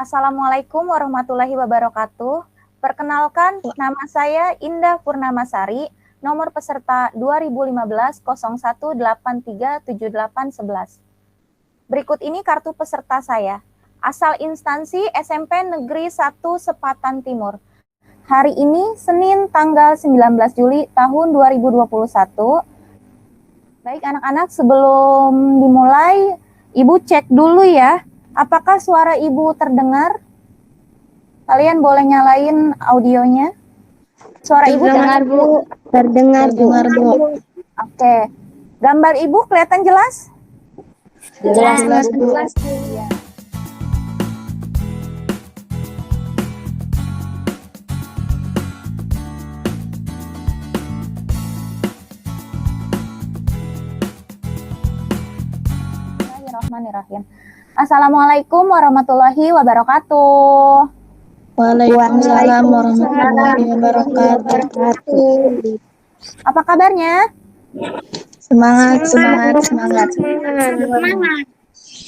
Assalamualaikum warahmatullahi wabarakatuh. Perkenalkan, nama saya Indah Purnamasari, nomor peserta 2015-01837811. Berikut ini kartu peserta saya. Asal instansi SMP Negeri 1 Sepatan Timur. Hari ini Senin tanggal 19 Juli tahun 2021. Baik anak-anak, sebelum dimulai, Ibu cek dulu ya. Apakah suara Ibu terdengar? Kalian boleh nyalain audionya. Suara Ibu terdengar, Bu. Terdengar, Bu. Oke. Gambar Ibu kelihatan jelas? Jelas, Bu. Iya. Bismillahirrahmanirrahim. Assalamualaikum warahmatullahi wabarakatuh. Waalaikumsalam warahmatullahi wabarakatuh. Apa kabarnya? Semangat.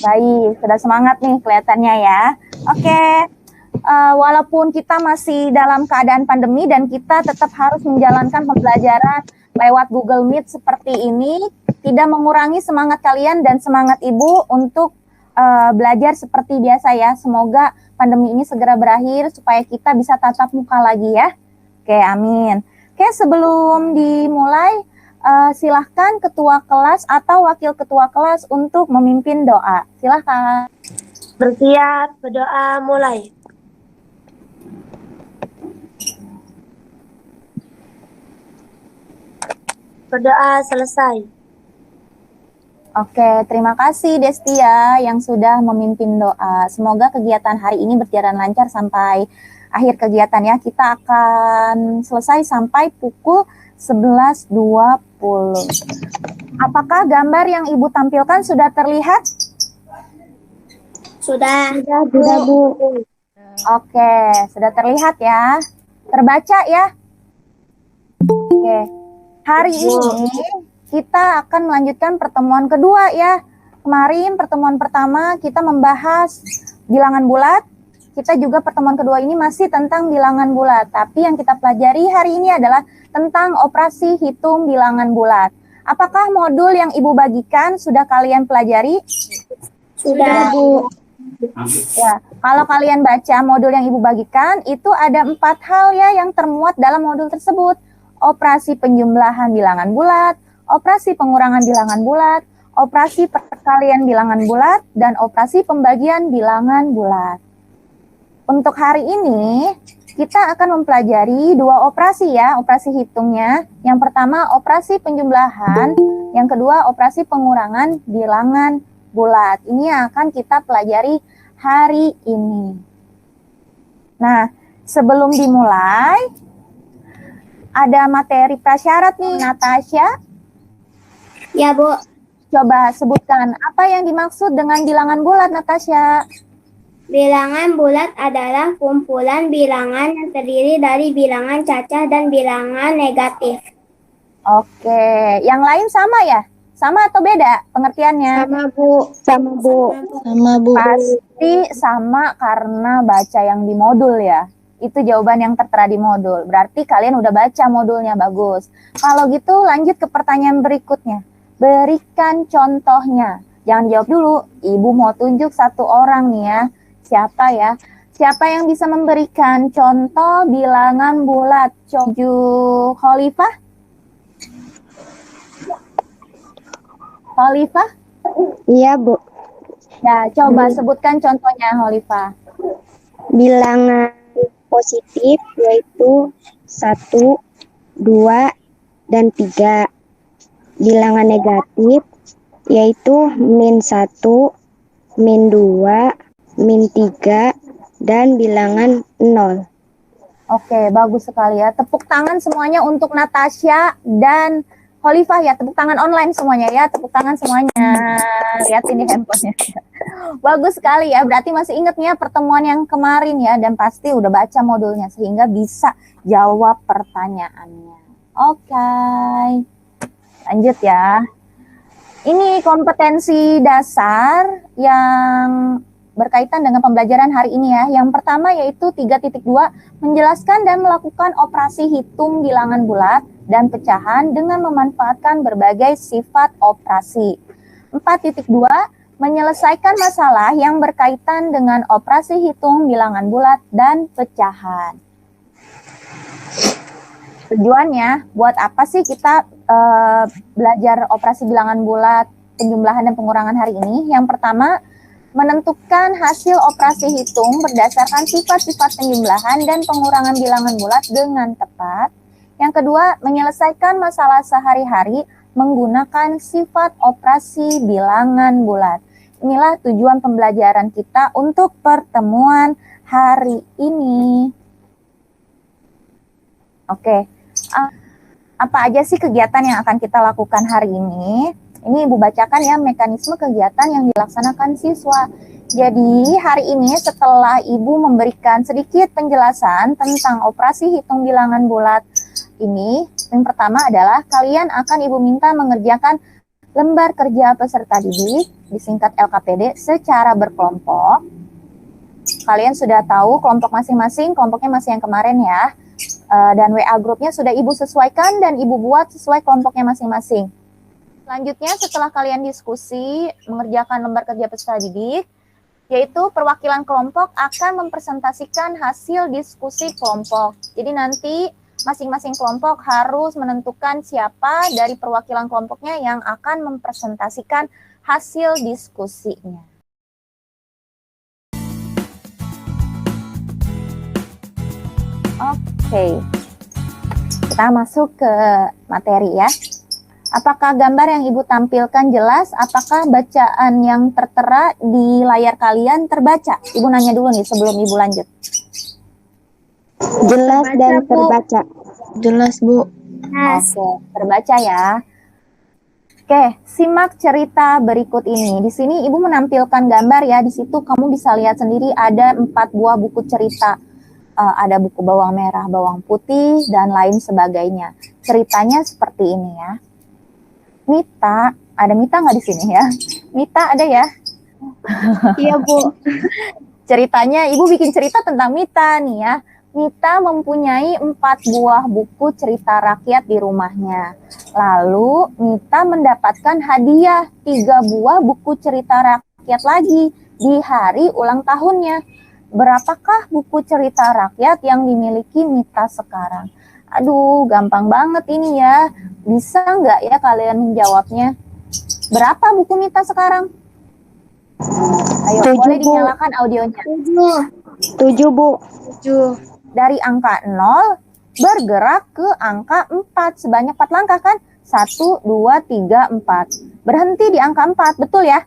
Baik, sudah semangat nih kelihatannya ya. Oke, walaupun kita masih dalam keadaan pandemi dan kita tetap harus menjalankan pembelajaran lewat Google Meet seperti ini, tidak mengurangi semangat kalian dan semangat Ibu untuk belajar seperti biasa ya. Semoga pandemi ini segera berakhir supaya kita bisa tatap muka lagi ya. Oke, amin. Oke, sebelum dimulai, silahkan ketua kelas atau wakil ketua kelas untuk memimpin doa. Silahkan. Bersiap, berdoa, mulai. Berdoa selesai. Oke, terima kasih Destia yang sudah memimpin doa. Semoga kegiatan hari ini berjalan lancar sampai akhir kegiatan ya. Kita akan selesai sampai pukul 11.20. Apakah gambar yang Ibu tampilkan sudah terlihat? Sudah, Bu. Oke, sudah terlihat ya. Terbaca ya. Oke, hari ini kita akan melanjutkan pertemuan kedua ya. Kemarin pertemuan pertama kita membahas bilangan bulat. Kita juga pertemuan kedua ini masih tentang bilangan bulat. Tapi yang kita pelajari hari ini adalah tentang operasi hitung bilangan bulat. Apakah modul yang Ibu bagikan sudah kalian pelajari? sudah, Bu. Ya, kalau kalian baca modul yang Ibu bagikan, itu ada 4 hal ya yang termuat dalam modul tersebut. Operasi penjumlahan bilangan bulat, operasi pengurangan bilangan bulat, operasi perkalian bilangan bulat, dan operasi pembagian bilangan bulat. Untuk hari ini, kita akan mempelajari 2 operasi ya, operasi hitungnya. Yang pertama, operasi penjumlahan. Yang kedua, operasi pengurangan bilangan bulat. Ini yang akan kita pelajari hari ini. Nah, sebelum dimulai, ada materi prasyarat nih, Natasha. Ya, Bu. Coba sebutkan apa yang dimaksud dengan bilangan bulat, Natasha. Bilangan bulat adalah kumpulan bilangan yang terdiri dari bilangan cacah dan bilangan negatif. Oke, yang lain sama ya? Sama atau beda pengertiannya? Sama, Bu. Pasti sama karena baca yang di modul ya. Itu jawaban yang tertera di modul. Berarti kalian udah baca modulnya, bagus. Kalau gitu lanjut ke pertanyaan berikutnya. Berikan contohnya. Jangan jawab dulu. Ibu mau tunjuk 1 orang nih ya. Siapa ya? Siapa yang bisa memberikan contoh bilangan bulat? Khalifah? Khalifah? Iya, Bu. Ya, coba sebutkan contohnya, Khalifah. Bilangan positif yaitu 1, 2, dan 3. Bilangan negatif yaitu -1, -2, -3, dan bilangan 0. Oke, bagus sekali ya. Tepuk tangan semuanya untuk Natasha dan Khalifah ya. Tepuk tangan online semuanya ya. Tepuk tangan semuanya. Lihat ini handphonenya. Bagus sekali ya. Berarti masih ingat ya pertemuan yang kemarin ya. Dan pasti udah baca modulnya sehingga bisa jawab pertanyaannya. Oke. Lanjut ya. Ini kompetensi dasar yang berkaitan dengan pembelajaran hari ini ya. Yang pertama yaitu 3.2, menjelaskan dan melakukan operasi hitung bilangan bulat dan pecahan dengan memanfaatkan berbagai sifat operasi. 4.2, menyelesaikan masalah yang berkaitan dengan operasi hitung bilangan bulat dan pecahan. Tujuannya, buat apa sih kita belajar operasi bilangan bulat, penjumlahan dan pengurangan hari ini? Yang pertama, menentukan hasil operasi hitung berdasarkan sifat-sifat penjumlahan dan pengurangan bilangan bulat dengan tepat. Yang kedua, menyelesaikan masalah sehari-hari menggunakan sifat operasi bilangan bulat. Inilah tujuan pembelajaran kita untuk pertemuan hari ini. Oke, apa aja sih kegiatan yang akan kita lakukan hari ini? Ini Ibu bacakan ya mekanisme kegiatan yang dilaksanakan siswa. Jadi hari ini setelah Ibu memberikan sedikit penjelasan tentang operasi hitung bilangan bulat ini, yang pertama adalah kalian akan Ibu minta mengerjakan lembar kerja peserta didik, disingkat LKPD, secara berkelompok. Kalian sudah tahu kelompok masing-masing, kelompoknya masih yang kemarin ya. Dan WA grupnya sudah Ibu sesuaikan dan Ibu buat sesuai kelompoknya masing-masing. Selanjutnya setelah kalian diskusi mengerjakan lembar kerja peserta didik, yaitu perwakilan kelompok akan mempresentasikan hasil diskusi kelompok. Jadi nanti masing-masing kelompok harus menentukan siapa dari perwakilan kelompoknya yang akan mempresentasikan hasil diskusinya. Oke, kita masuk ke materi ya. Apakah gambar yang Ibu tampilkan jelas? Apakah bacaan yang tertera di layar kalian terbaca? Ibu nanya dulu nih sebelum Ibu lanjut. Jelas dan terbaca. Jelas, Bu. Oke, terbaca ya. Oke, simak cerita berikut ini. Di sini Ibu menampilkan gambar ya. Di situ kamu bisa lihat sendiri ada 4 buah buku cerita. Ada buku bawang merah, bawang putih, dan lain sebagainya. Ceritanya seperti ini ya. Mita, ada Mita nggak di sini ya? Mita ada ya? Iya, Bu. Ceritanya, Ibu bikin cerita tentang Mita nih ya. Mita mempunyai 4 buah buku cerita rakyat di rumahnya. Lalu Mita mendapatkan hadiah 3 buah buku cerita rakyat lagi di hari ulang tahunnya. Berapakah buku cerita rakyat yang dimiliki Mita sekarang? Aduh, gampang banget ini ya. Bisa nggak ya kalian menjawabnya? Berapa buku Mita sekarang? Ayo, 7, boleh Bu. dinyalakan audionya. 7, Bu. 7. Dari angka 0 bergerak ke angka 4. Sebanyak 4 langkah kan? 1, 2, 3, 4. Berhenti di angka 4, betul ya?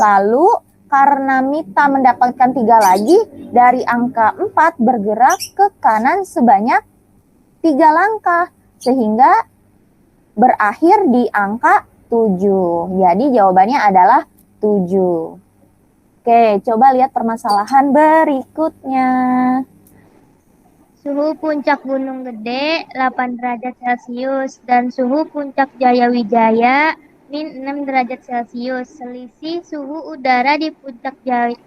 Lalu karena Mita mendapatkan 3 lagi, dari angka 4 bergerak ke kanan sebanyak 3 langkah. Sehingga berakhir di angka 7. Jadi jawabannya adalah 7. Oke, coba lihat permasalahan berikutnya. Suhu puncak Gunung Gede 8 derajat Celcius dan suhu puncak Jayawijaya min 6 derajat Celcius. Selisih suhu udara di puncak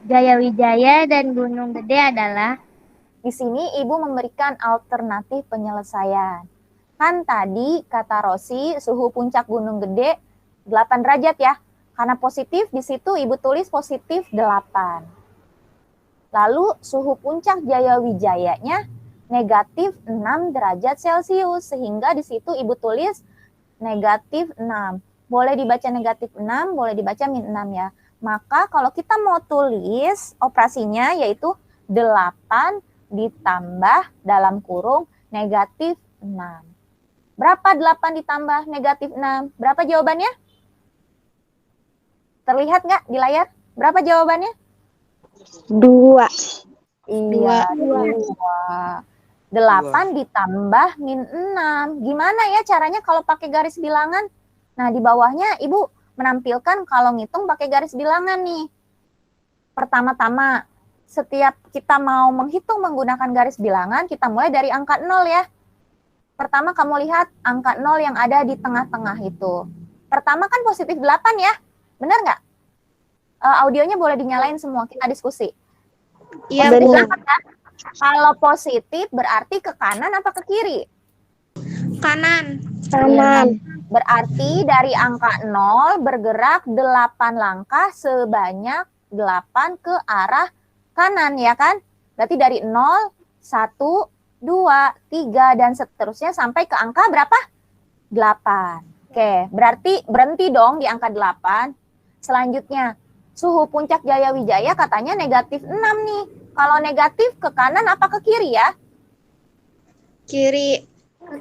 Jayawijaya dan Gunung Gede adalah. Di sini Ibu memberikan alternatif penyelesaian. Kan tadi kata Rosi suhu puncak Gunung Gede 8 derajat ya. Karena positif di situ Ibu tulis positif 8. Lalu suhu puncak Jayawijayanya negatif 6 derajat Celcius. Sehingga di situ Ibu tulis negatif 6. Boleh dibaca negatif 6, boleh dibaca min 6 ya. Maka kalau kita mau tulis operasinya yaitu 8 ditambah dalam kurung negatif 6. Berapa 8 ditambah negatif 6? Berapa jawabannya? Terlihat nggak di layar? Berapa jawabannya? 2. Iya, 2. 8 ditambah min 6. Gimana ya caranya kalau pakai garis bilangan? Nah, di bawahnya Ibu menampilkan kalau ngitung pakai garis bilangan nih. Pertama-tama, setiap kita mau menghitung menggunakan garis bilangan, kita mulai dari angka 0 ya. Pertama kamu lihat angka 0 yang ada di tengah-tengah itu. Pertama kan positif 8 ya, benar nggak? Audionya boleh dinyalain semua, kita diskusi. Iya, Positif Bu. berapa kan? Kalau positif berarti ke kanan apa ke kiri? Kanan. Berarti dari angka 0 bergerak 8 langkah sebanyak 8 ke arah kanan, ya kan? Berarti dari 0, 1, 2, 3, dan seterusnya sampai ke angka berapa? 8. Oke, berarti berhenti dong di angka 8. Selanjutnya, suhu puncak Jayawijaya katanya negatif 6 nih. Kalau negatif ke kanan apa ke kiri ya? Kiri.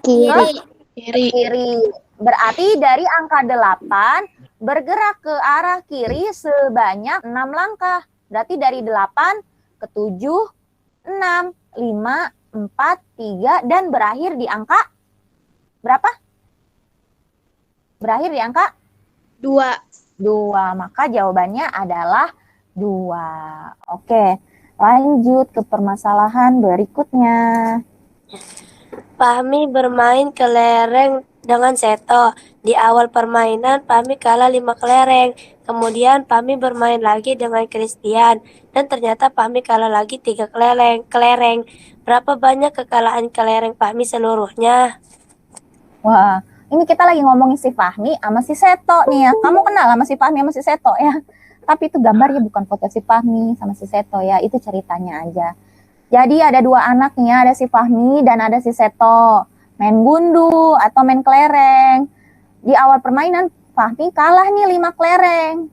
Kiri. Berarti dari angka 8 bergerak ke arah kiri sebanyak 6 langkah. Berarti dari 8 ke 7, 6, 5, 4, 3, dan berakhir di angka berapa? Berakhir di angka 2. 2. Maka jawabannya adalah 2. Oke, lanjut ke permasalahan berikutnya. Fahmi bermain kelereng dengan Seto. Di awal permainan, Fahmi kalah 5 kelereng. Kemudian Fahmi bermain lagi dengan Christian. Dan ternyata Fahmi kalah lagi 3 kelereng. Berapa banyak kekalahan kelereng Fahmi seluruhnya? Wah, ini kita lagi ngomongin si Fahmi sama si Seto nih ya. Kamu kenal sama si Fahmi sama si Seto ya? Tapi itu gambarnya bukan foto si Fahmi sama si Seto ya. Itu ceritanya aja. Jadi ada 2 anak nih ya, ada si Fahmi dan ada si Seto. Main gundu atau main kelereng. Di awal permainan Fahmi kalah nih 5 kelereng.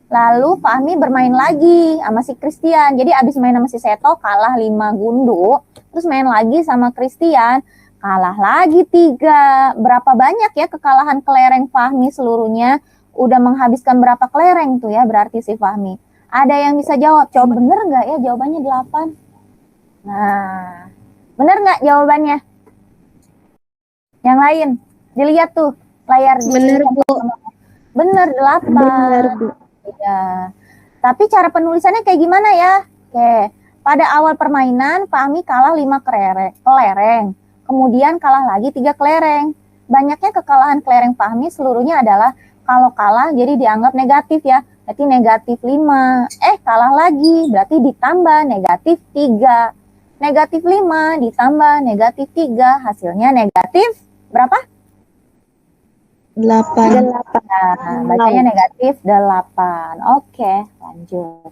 Lalu Fahmi bermain lagi sama si Christian. Jadi abis main sama si Seto kalah 5 gundu. Terus main lagi sama Christian, kalah lagi 3. Berapa banyak ya kekalahan kelereng Fahmi seluruhnya? Udah menghabiskan berapa kelereng tuh ya berarti si Fahmi? Ada yang bisa jawab? Coba bener nggak ya jawabannya 8? Nah, bener nggak jawabannya? Yang lain, dilihat tuh layar di Bener, Bu. Bener 8. Bener, Bu. Ya. Tapi cara penulisannya kayak gimana ya? Oke, pada awal permainan Fahmi kalah 5 kelereng. Kemudian kalah lagi 3 kelereng. Banyaknya kekalahan kelereng Fahmi seluruhnya adalah kalau kalah jadi dianggap negatif ya. Berarti negatif 5. Kalah lagi berarti ditambah negatif 3. Negatif 5 ditambah negatif 3. Hasilnya negatif berapa? 8. Nah, bacanya negatif 8. Oke, lanjut.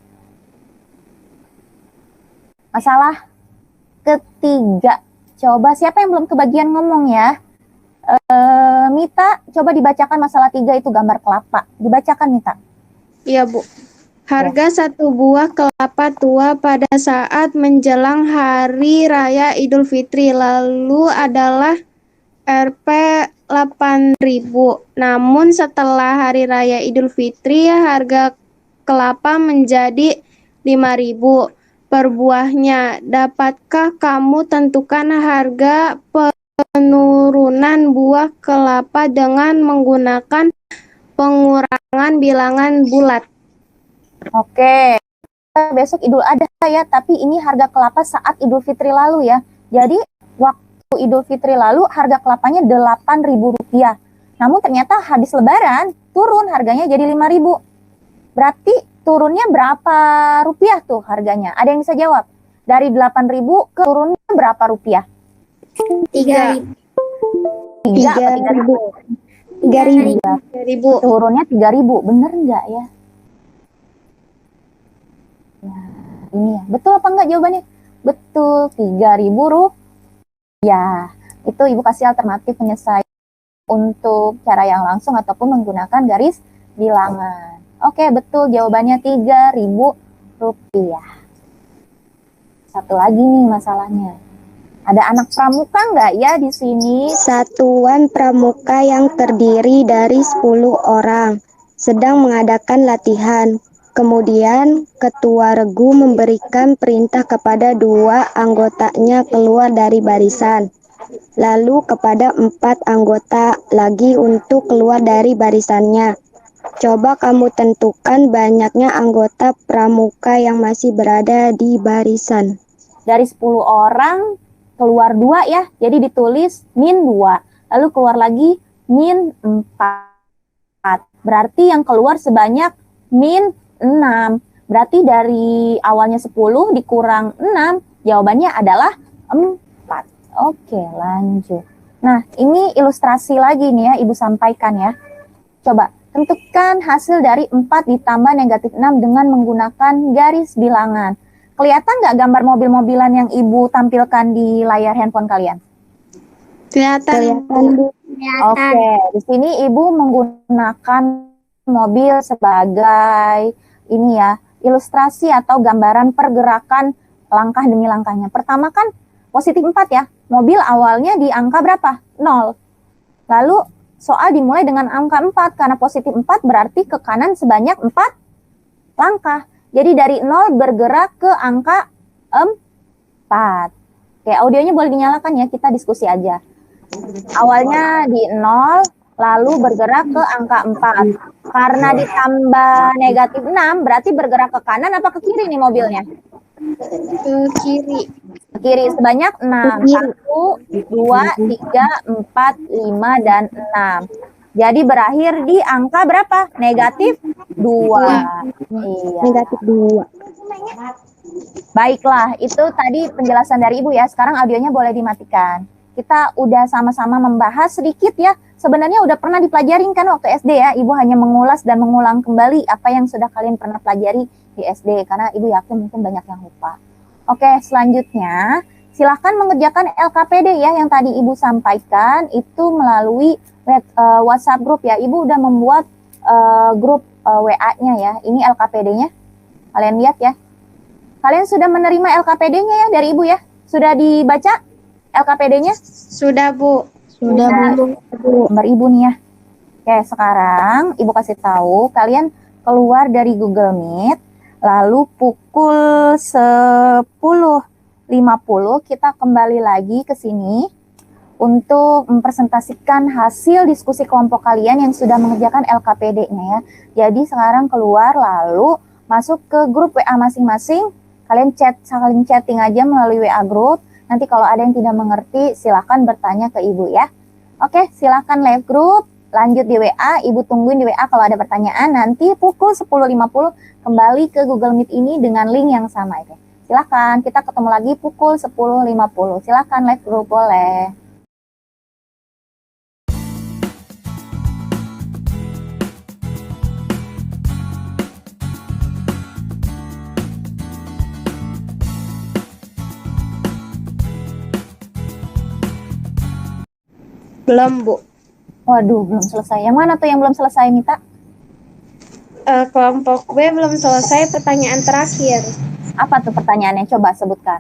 Masalah ketiga. Coba siapa yang belum kebagian ngomong ya? Mita, coba dibacakan masalah 3 itu gambar kelapa. Dibacakan Mita. Iya, Bu. Harga satu buah kelapa tua pada saat menjelang Hari Raya Idul Fitri lalu adalah Rp 8.000. Namun setelah Hari Raya Idul Fitri harga kelapa menjadi 5.000 per buahnya. Dapatkah kamu tentukan harga penurunan buah kelapa dengan menggunakan pengurangan bilangan bulat? Oke. Besok Idul Adha ya, tapi ini harga kelapa saat Idul Fitri lalu ya. Jadi waktu Idul Fitri lalu harga kelapanya Rp8.000. Namun ternyata habis lebaran turun harganya jadi 5.000. Berarti turunnya berapa rupiah tuh harganya? Ada yang bisa jawab? Dari 8.000 ke turunnya berapa rupiah? 3.000. 3 atau 3.000? 3.000. Turunnya 3.000. Bener nggak ya? Nah, ini ya. Betul apa enggak jawabannya? Betul, 3.000 rupiah. Itu Ibu kasih alternatif penyelesaian untuk cara yang langsung ataupun menggunakan garis bilangan. Oke, betul jawabannya 3.000 rupiah. Satu lagi nih masalahnya. Ada anak pramuka nggak ya di sini? Satuan pramuka yang terdiri dari 10 orang sedang mengadakan latihan. Kemudian ketua regu memberikan perintah kepada 2 anggotanya keluar dari barisan. Lalu kepada 4 anggota lagi untuk keluar dari barisannya. Coba kamu tentukan banyaknya anggota pramuka yang masih berada di barisan. Dari 10 orang keluar 2 ya. Jadi ditulis -2. Lalu keluar lagi -4. Berarti yang keluar sebanyak -5 6. Berarti dari awalnya 10 dikurang 6, jawabannya adalah 4. Oke, lanjut. Nah, ini ilustrasi lagi nih ya, Ibu sampaikan ya. Coba, tentukan hasil dari 4 ditambah negatif 6 dengan menggunakan garis bilangan. Kelihatan nggak gambar mobil-mobilan yang Ibu tampilkan di layar handphone kalian? Kelihatan, Bu. Oke, di sini Ibu menggunakan mobil sebagai ini ya, ilustrasi atau gambaran pergerakan langkah demi langkahnya. Pertama kan positif 4 ya, mobil awalnya di angka berapa? 0. Lalu soal dimulai dengan angka 4, karena positif 4 berarti ke kanan sebanyak 4 langkah. Jadi dari 0 bergerak ke angka 4. Oke, audionya boleh dinyalakan ya, kita diskusi aja. Awalnya di 0, lalu bergerak ke angka 4. Karena ditambah negatif 6, berarti bergerak ke kanan apa ke kiri nih mobilnya? Ke kiri. Ke kiri sebanyak 6. 1, 2, 3, 4, 5, dan 6. Jadi berakhir di angka berapa? Negatif 2. Iya. Negatif 2. Baiklah, itu tadi penjelasan dari Ibu ya. Sekarang audionya boleh dimatikan. Kita udah sama-sama membahas sedikit ya. Sebenarnya udah pernah dipelajarin kan waktu SD ya. Ibu hanya mengulas dan mengulang kembali apa yang sudah kalian pernah pelajari di SD. Karena Ibu yakin mungkin banyak yang lupa. Oke, selanjutnya silahkan mengerjakan LKPD ya yang tadi Ibu sampaikan itu melalui WhatsApp group ya. Ibu udah membuat grup WA-nya ya. Ini LKPD-nya. Kalian lihat ya. Kalian sudah menerima LKPD-nya ya dari Ibu ya? Sudah dibaca LKPD-nya? Sudah, Bu. Sudah, Bu. Nomor Ibu nih ya. Oke, sekarang Ibu kasih tahu kalian keluar dari Google Meet, lalu pukul 10.50 kita kembali lagi ke sini untuk mempresentasikan hasil diskusi kelompok kalian yang sudah mengerjakan LKPD-nya ya. Jadi sekarang keluar lalu masuk ke grup WA masing-masing. Kalian saling chatting aja melalui WA group. Nanti kalau ada yang tidak mengerti, silakan bertanya ke Ibu ya. Oke, silakan live group, lanjut di WA, Ibu tungguin di WA kalau ada pertanyaan. Nanti pukul 10.50 kembali ke Google Meet ini dengan link yang sama. Oke. Silakan, kita ketemu lagi pukul 10.50. Silakan live group, boleh. Belum, Bu. Waduh, belum selesai. Yang mana tuh yang belum selesai, Mita? Kelompok B belum selesai, pertanyaan terakhir. Apa tuh pertanyaannya? Coba sebutkan.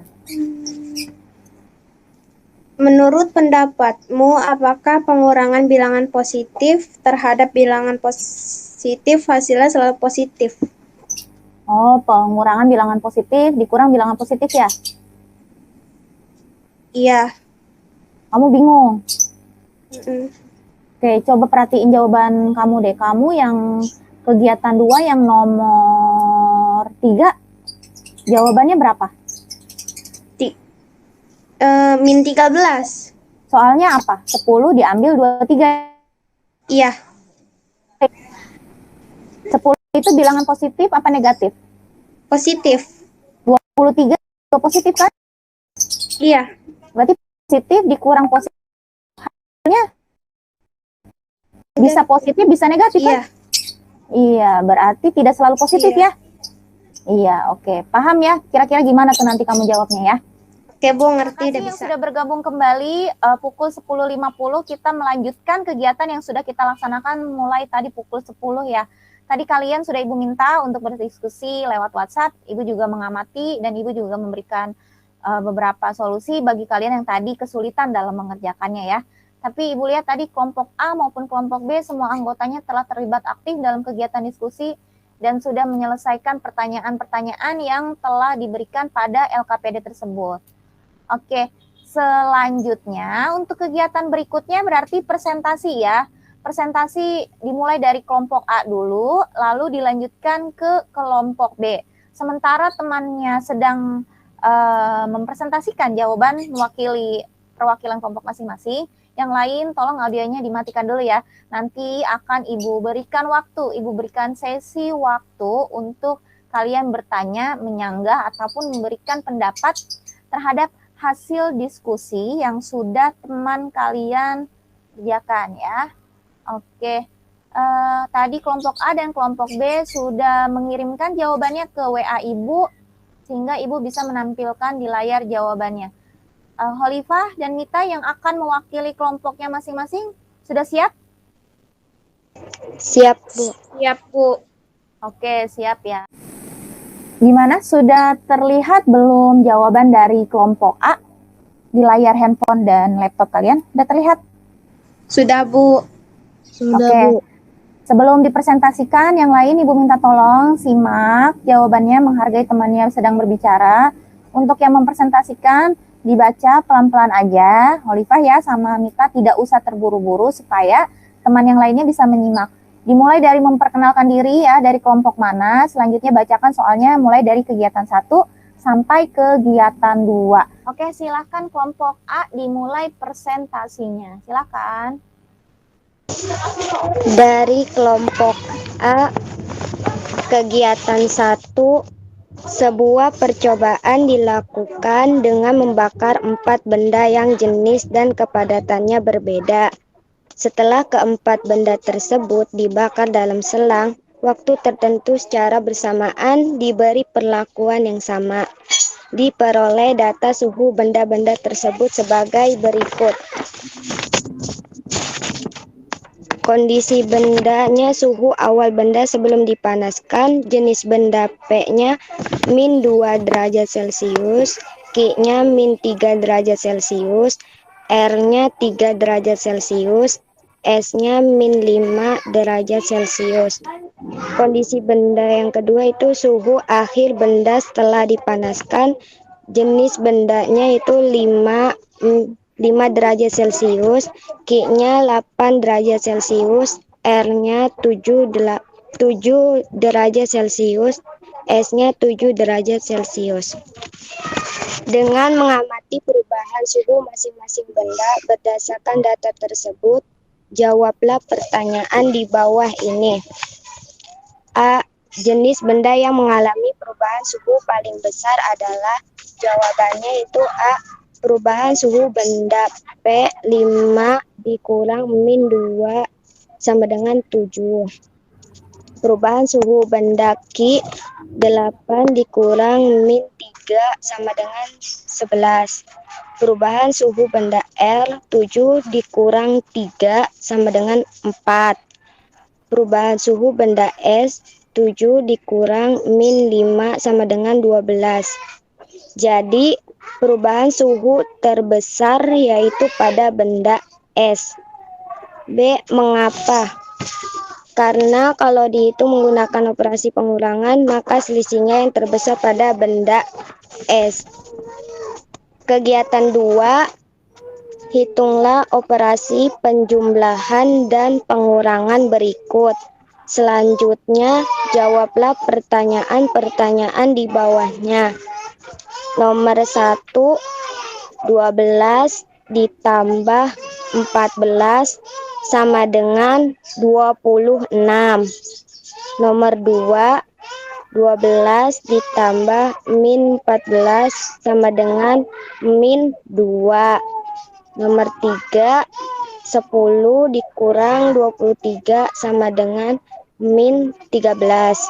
Menurut pendapatmu, apakah pengurangan bilangan positif terhadap bilangan positif hasilnya selalu positif? Oh, pengurangan bilangan positif dikurang bilangan positif ya? Iya. Kamu bingung? Oke, coba perhatiin jawaban kamu deh. Kamu yang kegiatan 2 yang nomor 3, jawabannya berapa? Min 13. Soalnya apa? 10 diambil 23. Iya. 10 itu bilangan positif apa negatif? Positif. 23 itu positif kan? Iya. Berarti positif dikurang positif. Hasilnya bisa positif, bisa negatif Iya. kan? Iya, berarti tidak selalu positif ya? Iya, oke. Paham ya? Kira-kira gimana tuh nanti kamu jawabnya ya? Oke, Bu, ngerti, udah Terima kasih yang bisa. sudah bergabung kembali. Pukul 10.50 kita melanjutkan kegiatan yang sudah kita laksanakan mulai tadi pukul 10 ya. Tadi kalian sudah Ibu minta untuk berdiskusi lewat WhatsApp. Ibu juga mengamati dan Ibu juga memberikan beberapa solusi bagi kalian yang tadi kesulitan dalam mengerjakannya ya. Tapi Ibu lihat tadi kelompok A maupun kelompok B semua anggotanya telah terlibat aktif dalam kegiatan diskusi dan sudah menyelesaikan pertanyaan-pertanyaan yang telah diberikan pada LKPD tersebut. Oke, selanjutnya untuk kegiatan berikutnya berarti presentasi ya. Presentasi dimulai dari kelompok A dulu, lalu dilanjutkan ke kelompok B. Sementara temannya sedang mempresentasikan jawaban mewakili perwakilan kelompok masing-masing, Yang lain tolong audionya dimatikan dulu ya. Nanti akan Ibu berikan waktu, Ibu berikan sesi waktu untuk kalian bertanya, menyanggah, ataupun memberikan pendapat terhadap hasil diskusi yang sudah teman kalian kerjakan ya. Oke. Tadi kelompok A dan kelompok B sudah mengirimkan jawabannya ke WA Ibu, sehingga Ibu bisa menampilkan di layar jawabannya. Holifah dan Mita yang akan mewakili kelompoknya masing-masing, sudah siap? Siap, Bu. Siap, Bu. Oke, siap ya. Gimana, sudah terlihat belum jawaban dari kelompok A di layar handphone dan laptop kalian? Sudah terlihat? Sudah, Bu. Oke. Sebelum dipresentasikan, yang lain Ibu minta tolong simak jawabannya, menghargai temannya sedang berbicara. Untuk yang mempresentasikan, dibaca pelan-pelan aja. Holifah ya sama Mita tidak usah terburu-buru supaya teman yang lainnya bisa menyimak. Dimulai dari memperkenalkan diri ya, dari kelompok mana. Selanjutnya bacakan soalnya mulai dari kegiatan 1 sampai kegiatan 2. Oke, silakan kelompok A dimulai presentasinya. Silakan. Dari kelompok A, kegiatan 1, sebuah percobaan dilakukan dengan membakar 4 benda yang jenis dan kepadatannya berbeda. Setelah keempat benda tersebut dibakar dalam selang, waktu tertentu secara bersamaan diberi perlakuan yang sama. Diperoleh data suhu benda-benda tersebut sebagai berikut. Kondisi bendanya, suhu awal benda sebelum dipanaskan, jenis benda P-nya -2 derajat Celcius, Q-nya -3 derajat Celcius, R-nya 3 derajat Celcius, S-nya -5 derajat Celcius. Kondisi benda yang kedua itu suhu akhir benda setelah dipanaskan, jenis bendanya itu 5 derajat Celcius, Q-nya 8 derajat Celcius, R-nya 7 derajat Celcius, S-nya 7 derajat Celcius. Dengan mengamati perubahan suhu masing-masing benda berdasarkan data tersebut, jawablah pertanyaan di bawah ini. A. Jenis benda yang mengalami perubahan suhu paling besar adalah, jawabannya itu A. Perubahan suhu benda P 5 dikurang -2 sama dengan 7. Perubahan suhu benda Q 8 dikurang -3 sama dengan 11. Perubahan suhu benda R 7 dikurang 3 sama dengan 4. Perubahan suhu benda S 7 dikurang -5 sama dengan 12. Jadi perubahan suhu terbesar yaitu pada benda S. B. Mengapa? Karena kalau dihitung menggunakan operasi pengurangan, maka selisihnya yang terbesar pada benda S. Kegiatan 2, hitunglah operasi penjumlahan dan pengurangan berikut. Selanjutnya, jawablah pertanyaan-pertanyaan di bawahnya. Nomor 1, 12 ditambah 14 sama dengan 26. Nomor 2, 12 ditambah -14 sama dengan -2. Nomor 3, 10 dikurang 23 sama dengan -13.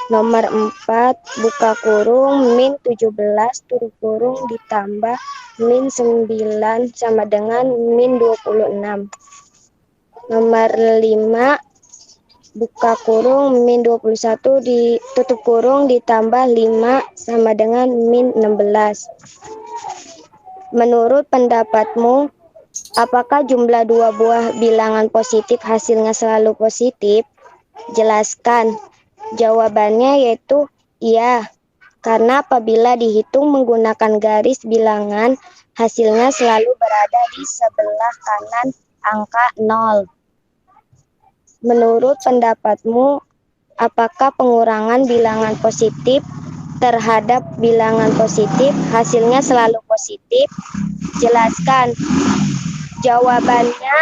Nomor 4, buka kurung, -17 tutup kurung ditambah -9 sama dengan -26. Nomor 5, buka kurung, -21 ditutup kurung ditambah 5 sama dengan -16. Menurut pendapatmu, apakah jumlah 2 buah bilangan positif hasilnya selalu positif? Jelaskan. Jawabannya yaitu iya, karena apabila dihitung menggunakan garis bilangan, hasilnya selalu berada di sebelah kanan angka 0. Menurut pendapatmu, apakah pengurangan bilangan positif terhadap bilangan positif hasilnya selalu positif? Jelaskan. Jawabannya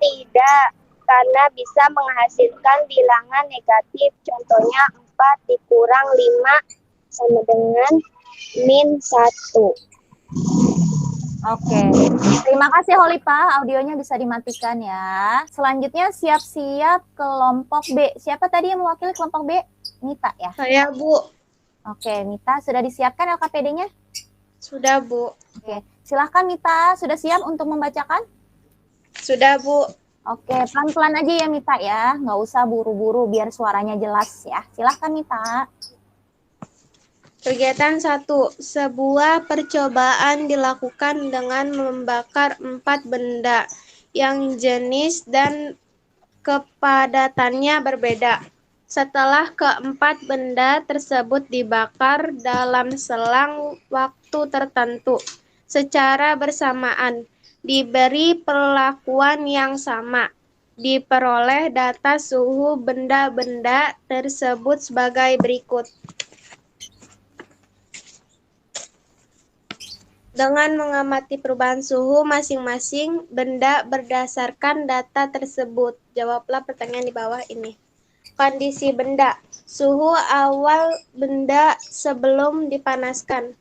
tidak, karena bisa menghasilkan bilangan negatif. Contohnya 4 dikurang 5 sama dengan min 1. Oke, terima kasih Holipa, audionya bisa dimatikan ya. Selanjutnya siap-siap kelompok B. Siapa tadi yang mewakili kelompok B? Mita ya? Saya, Bu. Oke, Mita sudah disiapkan LKPD-nya? Sudah, Bu. Oke, silahkan Mita, sudah siap untuk membacakan? Sudah, Bu. Oke, pelan-pelan aja ya Mita ya, nggak usah buru-buru biar suaranya jelas ya. Silahkan Mita. Kegiatan 1. Sebuah percobaan dilakukan dengan membakar 4 benda yang jenis dan kepadatannya berbeda. Setelah keempat benda tersebut dibakar dalam selang waktu tertentu secara bersamaan, diberi perlakuan yang sama, diperoleh data suhu benda-benda tersebut sebagai berikut. Dengan mengamati perubahan suhu masing-masing benda berdasarkan data tersebut, jawablah pertanyaan di bawah ini. Kondisi benda, suhu awal benda sebelum dipanaskan.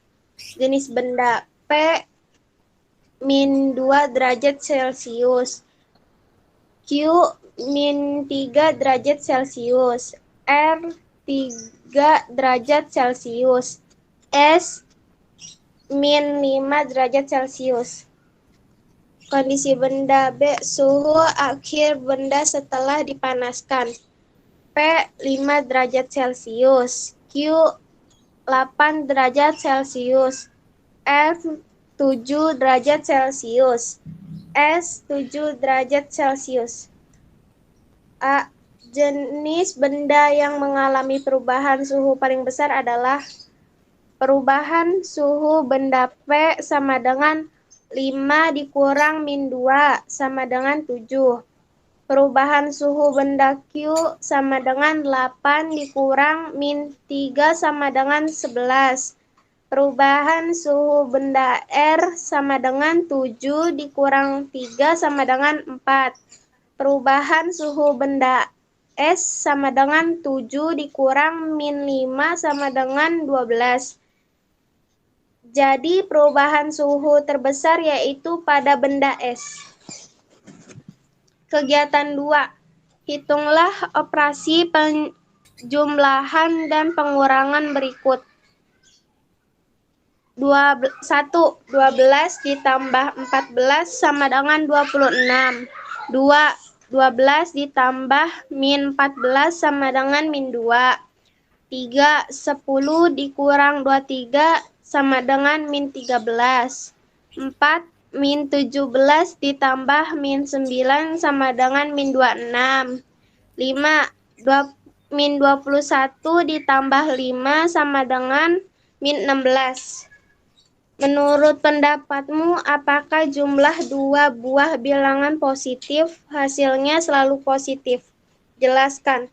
Jenis benda, P min 2 derajat Celcius, Q min 3 derajat Celcius, R 3 derajat Celcius, S min 5 derajat Celcius. Kondisi benda B, suhu akhir benda setelah dipanaskan. P 5 derajat Celcius, Q 8 derajat Celcius, F 7 derajat Celcius, S 7 derajat Celcius. A. Jenis benda yang mengalami perubahan suhu paling besar adalah perubahan suhu benda P sama dengan 5 dikurang min 2 sama dengan 7. Perubahan suhu benda Q sama dengan 8 dikurang min 3 sama dengan 11. Perubahan suhu benda R sama dengan 7 dikurang 3 sama dengan 4. Perubahan suhu benda S sama dengan 7 dikurang min 5 sama dengan 12. Jadi perubahan suhu terbesar yaitu pada benda S. Kegiatan 2. Hitunglah operasi penjumlahan dan pengurangan berikut. 1. 12 ditambah 14 sama dengan 26. 2. 12 ditambah min 14 sama dengan min 2. 3. 10 dikurang 23 sama dengan min 13. 4. Min 17 ditambah min 9 sama dengan min 26. 5. Min 21 ditambah 5 sama dengan min 16. Menurut pendapatmu, apakah jumlah 2 buah bilangan positif hasilnya selalu positif? Jelaskan.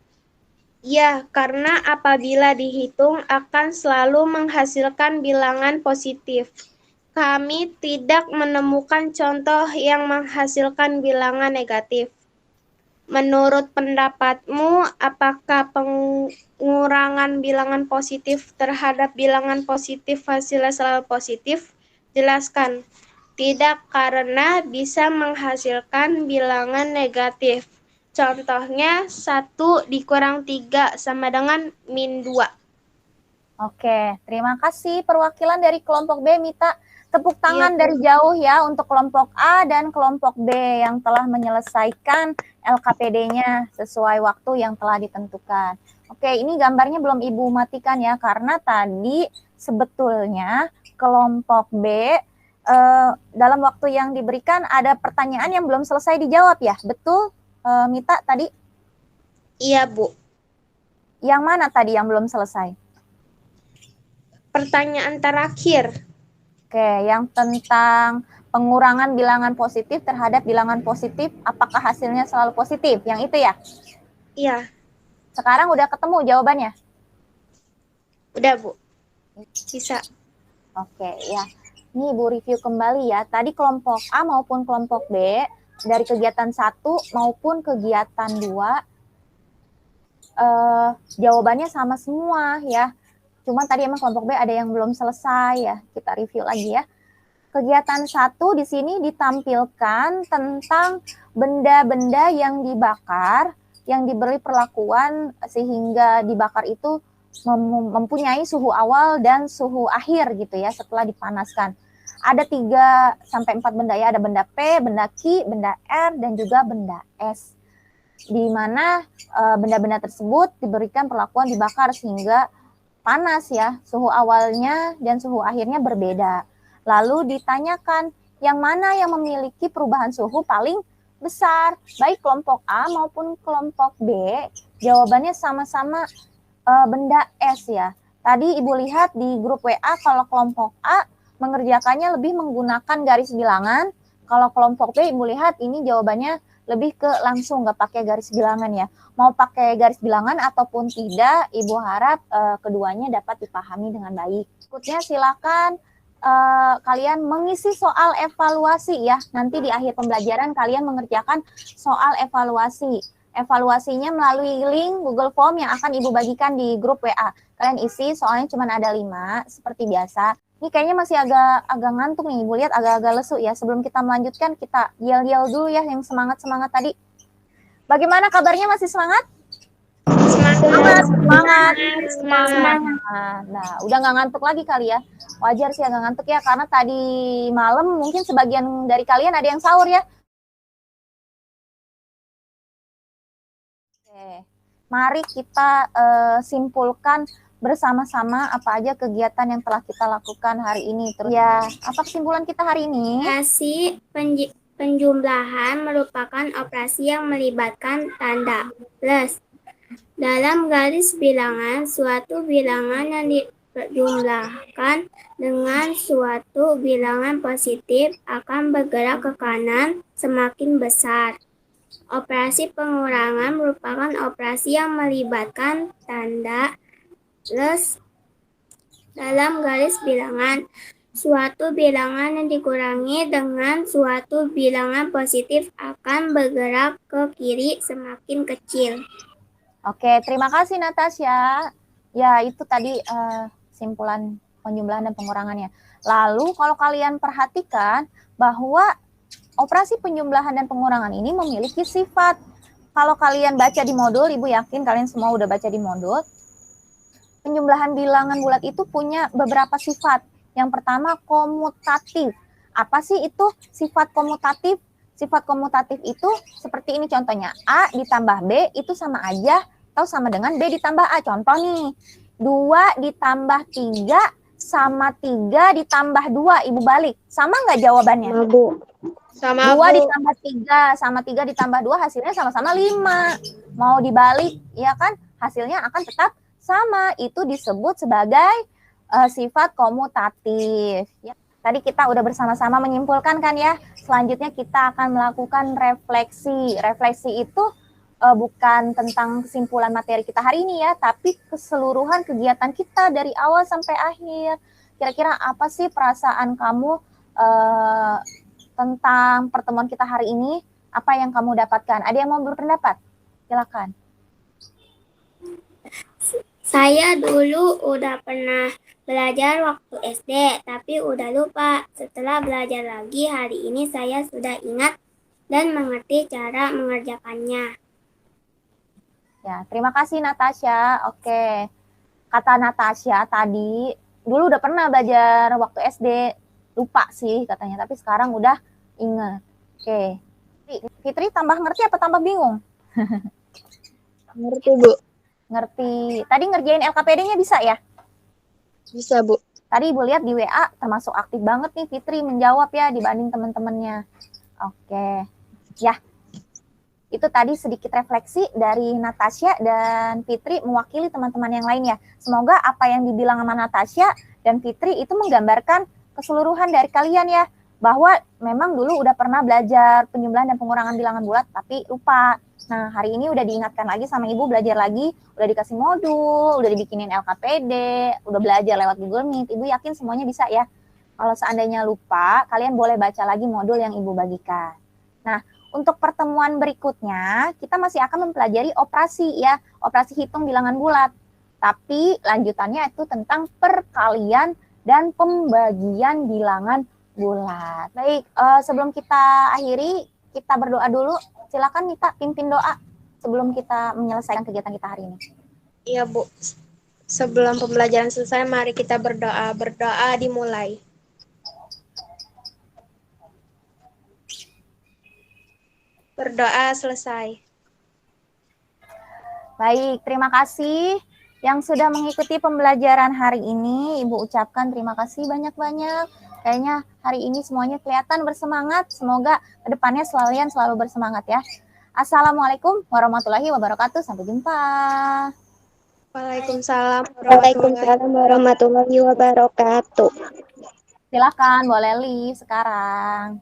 Ya, karena apabila dihitung akan selalu menghasilkan bilangan positif. Kami tidak menemukan contoh yang menghasilkan bilangan negatif. Menurut pendapatmu, apakah pengurangan bilangan positif terhadap bilangan positif hasilnya selalu positif? Jelaskan. Tidak, karena bisa menghasilkan bilangan negatif. Contohnya 1 dikurang 3 sama dengan min 2. Oke, terima kasih perwakilan dari kelompok B, Mita. Tepuk tangan dari jauh ya untuk kelompok A dan kelompok B yang telah menyelesaikan LKPD-nya sesuai waktu yang telah ditentukan. Oke, ini gambarnya belum Ibu matikan ya, karena tadi sebetulnya kelompok B dalam waktu yang diberikan ada pertanyaan yang belum selesai dijawab ya, betul? Mita tadi? Iya, Bu. Yang mana tadi yang belum selesai? Pertanyaan terakhir. Oke, yang tentang pengurangan bilangan positif terhadap bilangan positif, apakah hasilnya selalu positif? Yang itu ya? Iya. Sekarang udah ketemu jawabannya? Udah, Bu. Bisa. Oke, ya. Nih Ibu review kembali ya. Tadi kelompok A maupun kelompok B dari kegiatan 1 maupun kegiatan 2 jawabannya sama semua ya. Cuma tadi emang kelompok B ada yang belum selesai ya. Kita review lagi ya. Kegiatan 1 di sini ditampilkan tentang benda-benda yang dibakar, yang diberi perlakuan sehingga dibakar itu mempunyai suhu awal dan suhu akhir gitu ya setelah dipanaskan. Ada 3 sampai 4 benda ya, ada benda P, benda Q, benda R, dan juga benda S. Di mana benda-benda tersebut diberikan perlakuan dibakar sehingga panas ya, suhu awalnya dan suhu akhirnya berbeda. Lalu ditanyakan yang mana yang memiliki perubahan suhu paling besar, baik kelompok A maupun kelompok B, jawabannya sama-sama benda S ya. Tadi Ibu lihat di grup WA kalau kelompok A mengerjakannya lebih menggunakan garis bilangan, kalau kelompok B Ibu lihat ini jawabannya lebih ke langsung nggak pakai garis bilangan ya. Mau pakai garis bilangan ataupun tidak, Ibu harap keduanya dapat dipahami dengan baik. Berikutnya silakan kalian mengisi soal evaluasi ya. Nanti di akhir pembelajaran kalian mengerjakan soal evaluasi. Evaluasinya melalui link Google Form yang akan Ibu bagikan di grup WA. Kalian isi, soalnya cuma ada 5 seperti biasa. Ini kayaknya masih agak ngantuk nih, Ibu lihat agak lesu ya. Sebelum kita melanjutkan, kita yel-yel dulu ya yang semangat-semangat tadi. Bagaimana kabarnya, masih semangat? Semangat. Nah, udah nggak ngantuk lagi kali ya. Wajar sih agak ngantuk ya, karena tadi malam mungkin sebagian dari kalian ada yang sahur ya. Oke, mari kita simpulkan bersama-sama apa aja kegiatan yang telah kita lakukan hari ini. Terus ya, apa kesimpulan kita hari ini? Operasi penjumlahan merupakan operasi yang melibatkan tanda plus. Dalam garis bilangan, suatu bilangan yang dijumlahkan dengan suatu bilangan positif akan bergerak ke kanan semakin besar. Operasi pengurangan merupakan operasi yang melibatkan tanda plus. Dalam garis bilangan, suatu bilangan yang dikurangi dengan suatu bilangan positif akan bergerak ke kiri semakin kecil. Oke, terima kasih Natasha. Ya, itu tadi simpulan penjumlahan dan pengurangannya. Lalu kalau kalian perhatikan bahwa operasi penjumlahan dan pengurangan ini memiliki sifat. Kalau kalian baca di modul, Ibu yakin kalian semua udah baca di modul. Penjumlahan bilangan bulat itu punya beberapa sifat. Yang pertama komutatif. Apa sih itu sifat komutatif? Sifat komutatif itu seperti ini contohnya. A ditambah B itu sama aja atau sama dengan B ditambah A. Contoh nih, 2 ditambah 3 sama 3 ditambah 2. Ibu balik. Sama nggak jawabannya? Sama, Bu. Sama 2 ditambah 3 sama 3 ditambah 2 hasilnya sama-sama 5. Mau dibalik, ya kan? Hasilnya akan tetap sama. Itu disebut sebagai sifat komutatif. Ya. Tadi kita udah bersama-sama menyimpulkan kan ya. Selanjutnya kita akan melakukan refleksi. Refleksi itu bukan tentang kesimpulan materi kita hari ini ya, tapi keseluruhan kegiatan kita dari awal sampai akhir. Kira-kira apa sih perasaan kamu tentang pertemuan kita hari ini? Apa yang kamu dapatkan? Ada yang mau berpendapat? Silakan. Saya dulu udah pernah belajar waktu SD, tapi udah lupa. Setelah belajar lagi hari ini saya sudah ingat dan mengerti cara mengerjakannya. Ya, terima kasih Natasha. Oke. Kata Natasha tadi, dulu udah pernah belajar waktu SD, lupa sih katanya, tapi sekarang udah ingat. Oke. Fitri tambah ngerti apa tambah bingung? Ngerti, Bu. Ngerti. Tadi ngerjain LKPD-nya bisa ya? Bisa, Bu. Tadi Ibu lihat di WA termasuk aktif banget nih Fitri menjawab ya dibanding teman-temannya. Oke. Ya. Itu tadi sedikit refleksi dari Natasha dan Fitri mewakili teman-teman yang lain ya. Semoga apa yang dibilang sama Natasha dan Fitri itu menggambarkan keseluruhan dari kalian ya. Bahwa memang dulu udah pernah belajar penjumlahan dan pengurangan bilangan bulat tapi lupa. Nah, hari ini udah diingatkan lagi sama Ibu, belajar lagi, udah dikasih modul, udah dibikinin LKPD, udah belajar lewat Google Meet. Ibu yakin semuanya bisa ya. Kalau seandainya lupa, kalian boleh baca lagi modul yang Ibu bagikan. Nah, untuk pertemuan berikutnya, kita masih akan mempelajari operasi ya, operasi hitung bilangan bulat. Tapi lanjutannya itu tentang perkalian dan pembagian bilangan bulat. Baik, sebelum kita akhiri, kita berdoa dulu. Silakan Nita pimpin doa sebelum kita menyelesaikan kegiatan kita hari ini. Iya, Bu. Sebelum pembelajaran selesai, mari kita berdoa. Berdoa dimulai. Berdoa selesai. Baik, terima kasih yang sudah mengikuti pembelajaran hari ini. Ibu ucapkan terima kasih banyak-banyak. Kayaknya hari ini semuanya kelihatan bersemangat. Semoga kedepannya selalu bersemangat ya. Assalamualaikum warahmatullahi wabarakatuh. Sampai jumpa. Waalaikumsalam Waalaikumsalam warahmatullahi wabarakatuh. Silakan boleh live sekarang.